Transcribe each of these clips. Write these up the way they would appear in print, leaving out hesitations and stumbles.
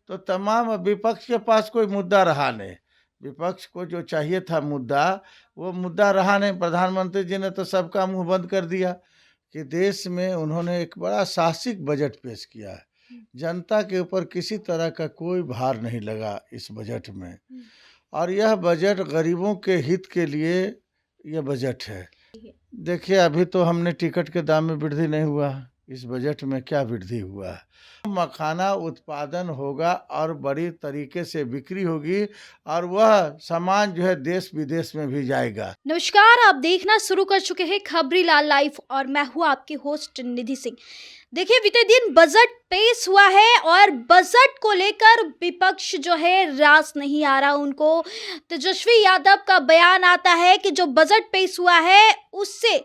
तो तमाम विपक्ष के पास कोई मुद्दा रहा नहीं। विपक्ष को जो चाहिए था मुद्दा, वो मुद्दा रहा नहीं। प्रधानमंत्री जी ने तो सबका मुंह बंद कर दिया कि देश में उन्होंने एक बड़ा साहसिक बजट पेश किया है। जनता के ऊपर किसी तरह का कोई भार नहीं लगा इस बजट में, और यह बजट गरीबों के हित के लिए यह बजट है। देखिए, अभी तो हमने टिकट के दाम में वृद्धि नहीं हुआ, इस बजट में क्या वृद्धि हुआ है? मखाना उत्पादन होगा और बड़ी तरीके से बिक्री होगी, और वह सामान जो है देश विदेश में भी जाएगा। नमस्कार, आप देखना शुरू कर चुके हैं खबरीलाल लाइव और मैं हूँ आपकी होस्ट निधि सिंह। देखिए, बीते दिन बजट पेश हुआ है और बजट को लेकर विपक्ष जो है रास नहीं आ रहा उनको। तेजस्वी यादव का बयान आता है कि जो बजट पेश हुआ है उससे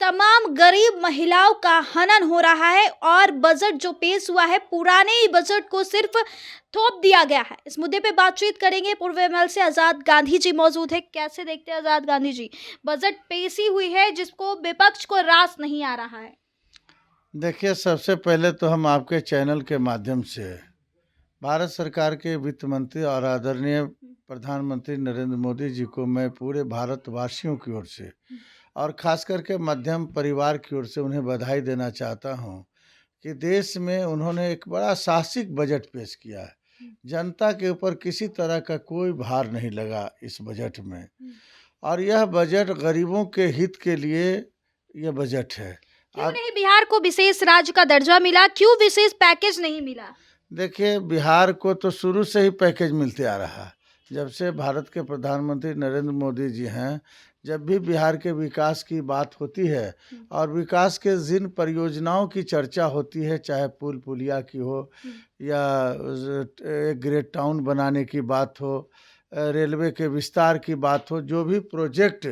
तमाम गरीब महिलाओं का हनन हो रहा है और बजट जो पेश हुआ है पुराने ही बजट को सिर्फ थोप दिया गया है। इस मुद्दे पे बातचीत करेंगे। पूर्व एमएलसी आजाद गांधी जी मौजूद है। कैसे देखते हैं आजाद गांधी जी, बजट पेश ही हुई है जिसको विपक्ष को रास नहीं आ रहा है? देखिए, सबसे पहले तो हम आपके चैनल के माध्यम से भारत सरकार के वित्त मंत्री और आदरणीय प्रधानमंत्री नरेंद्र मोदी जी को मैं पूरे भारतवासियों की ओर से और खास करके मध्यम परिवार की ओर से उन्हें बधाई देना चाहता हूं कि देश में उन्होंने एक बड़ा साहसिक बजट पेश किया है। जनता के ऊपर किसी तरह का कोई भार नहीं लगा इस बजट में, और यह बजट गरीबों के हित के लिए यह बजट है। क्यों नहीं बिहार को विशेष राज्य का दर्जा मिला? क्यों विशेष पैकेज नहीं मिला? देखिए, बिहार को तो शुरू से ही पैकेज मिलते आ रहा है। जब से भारत के प्रधानमंत्री नरेंद्र मोदी जी हैं, जब भी बिहार के विकास की बात होती है और विकास के जिन परियोजनाओं की चर्चा होती है, चाहे पुल पुलिया की हो या एक ग्रेट टाउन बनाने की बात हो, रेलवे के विस्तार की बात हो, जो भी प्रोजेक्ट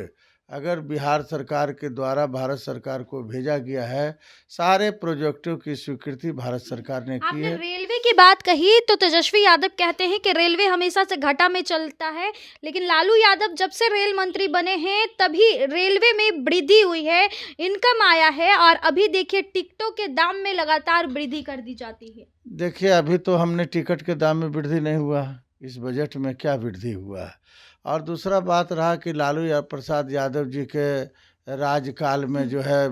अगर बिहार सरकार के द्वारा भारत सरकार को भेजा गया है, सारे प्रोजेक्टों की स्वीकृति भारत सरकार ने की आपने है। रेलवे की बात कही तो तेजस्वी यादव कहते हैं कि रेलवे हमेशा से घाटा में चलता है, लेकिन लालू यादव जब से रेल मंत्री बने हैं तभी रेलवे में वृद्धि हुई है, इनकम आया है, और अभी देखिए टिकटों के दाम में लगातार वृद्धि कर दी जाती है। देखिए, अभी तो हमने टिकट के दाम में वृद्धि नहीं हुआ, इस बजट में क्या वृद्धि हुआ है? और दूसरा बात रहा कि लालू प्रसाद यादव जी के राजकाल में जो है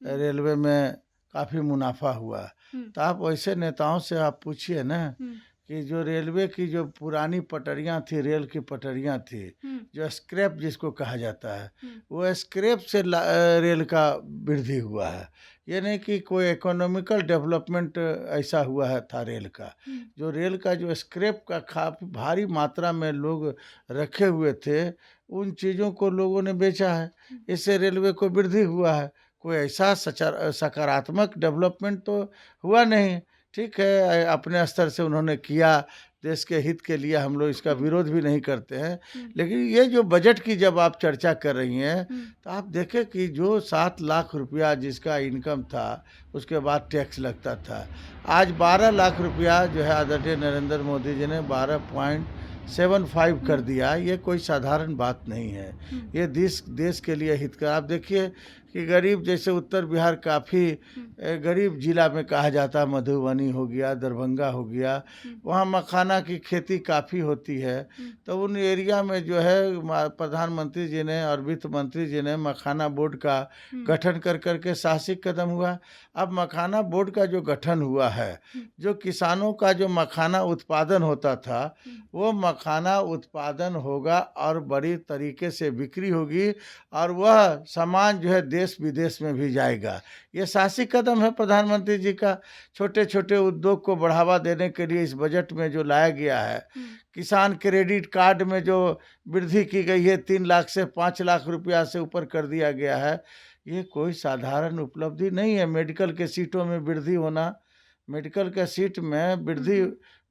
रेलवे में काफ़ी मुनाफा हुआ। तो आप वैसे नेताओं से आप पूछिए ना कि जो रेलवे की जो पुरानी पटरियां थी, रेल की पटरियां थी, जो स्क्रैप जिसको कहा जाता है, वो स्क्रैप से रेल का वृद्धि हुआ है। ये नहीं कि कोई इकोनॉमिकल डेवलपमेंट ऐसा हुआ है था रेल का। जो रेल का जो स्क्रैप का काफ़ी भारी मात्रा में लोग रखे हुए थे, उन चीज़ों को लोगों ने बेचा है, इससे रेलवे को वृद्धि हुआ है। कोई ऐसा सकारात्मक डेवलपमेंट तो हुआ नहीं। ठीक है, अपने स्तर से उन्होंने किया, देश के हित के लिए, हम लोग इसका विरोध भी नहीं करते हैं। लेकिन ये जो बजट की जब आप चर्चा कर रही हैं, तो आप देखें कि जो 7 लाख रुपया जिसका इनकम था, उसके बाद टैक्स लगता था, आज 12 लाख रुपया जो है आदरणीय नरेंद्र मोदी जी ने 12.75 कर दिया। ये कोई साधारण बात नहीं है, ये देश के लिए हित का। आप देखिए कि गरीब, जैसे उत्तर बिहार काफ़ी गरीब जिला में कहा जाता है, मधुबनी हो गया, दरभंगा हो गया, वहाँ मखाना की खेती काफ़ी होती है। तो उन एरिया में जो है प्रधानमंत्री जी ने और वित्त मंत्री जी ने मखाना बोर्ड का गठन कर करके साहसिक कदम हुआ। अब मखाना बोर्ड का जो गठन हुआ है, जो किसानों का जो मखाना उत्पादन होता था, वो मखाना उत्पादन होगा और बड़ी तरीके से बिक्री होगी, और वह सामान जो है देश विदेश में भी जाएगा। ये साहसिक कदम है प्रधानमंत्री जी का। छोटे छोटे उद्योग को बढ़ावा देने के लिए इस बजट में जो लाया गया है, किसान क्रेडिट कार्ड में जो वृद्धि की गई है, 3 लाख से 5 लाख रुपया से ऊपर कर दिया गया है, ये कोई साधारण उपलब्धि नहीं है। मेडिकल के सीटों में वृद्धि होना, मेडिकल के सीट में वृद्धि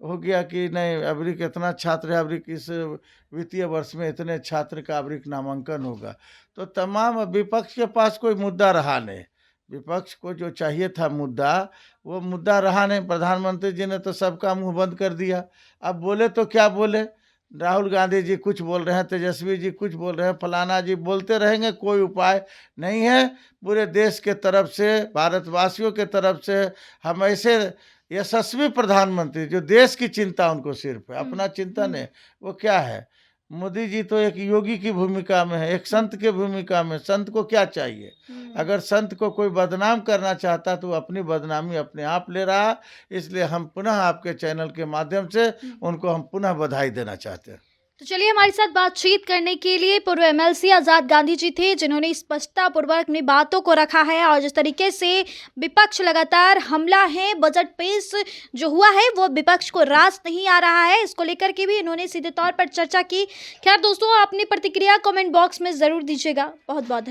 हो गया कि नहीं, अभी कितना छात्र है, अभी इस वित्तीय वर्ष में इतने छात्र का अभी नामांकन होगा। तो तमाम विपक्ष के पास कोई मुद्दा रहा नहीं। विपक्ष को जो चाहिए था मुद्दा, वो मुद्दा रहा नहीं। प्रधानमंत्री जी ने तो सबका मुंह बंद कर दिया। अब बोले तो क्या बोले, राहुल गांधी जी कुछ बोल रहे हैं, तेजस्वी जी कुछ बोल रहे हैं, फलाना जी बोलते रहेंगे, कोई उपाय नहीं है। पूरे देश के तरफ से, भारतवासियों के तरफ से हम ऐसे यशस्वी प्रधानमंत्री, जो देश की चिंता उनको सिर्फ है, अपना चिंतन है, वो क्या है? मोदी जी तो एक योगी की भूमिका में है, एक संत की भूमिका में। संत को क्या चाहिए? अगर संत को कोई बदनाम करना चाहता तो वो अपनी बदनामी अपने आप ले रहा। इसलिए हम पुनः आपके चैनल के माध्यम से उनको हम पुनः बधाई देना चाहते हैं। तो चलिए, हमारे साथ बातचीत करने के लिए पूर्व एमएलसी आजाद गांधी जी थे, जिन्होंने स्पष्टता पूर्वक अपनी बातों को रखा है और जिस तरीके से विपक्ष लगातार हमला है, बजट पेश जो हुआ है वो विपक्ष को रास नहीं आ रहा है, इसको लेकर के भी इन्होंने सीधे तौर पर चर्चा की। खैर दोस्तों, अपनी प्रतिक्रिया कमेंट बॉक्स में जरूर दीजिएगा। बहुत बहुत धन्यवाद।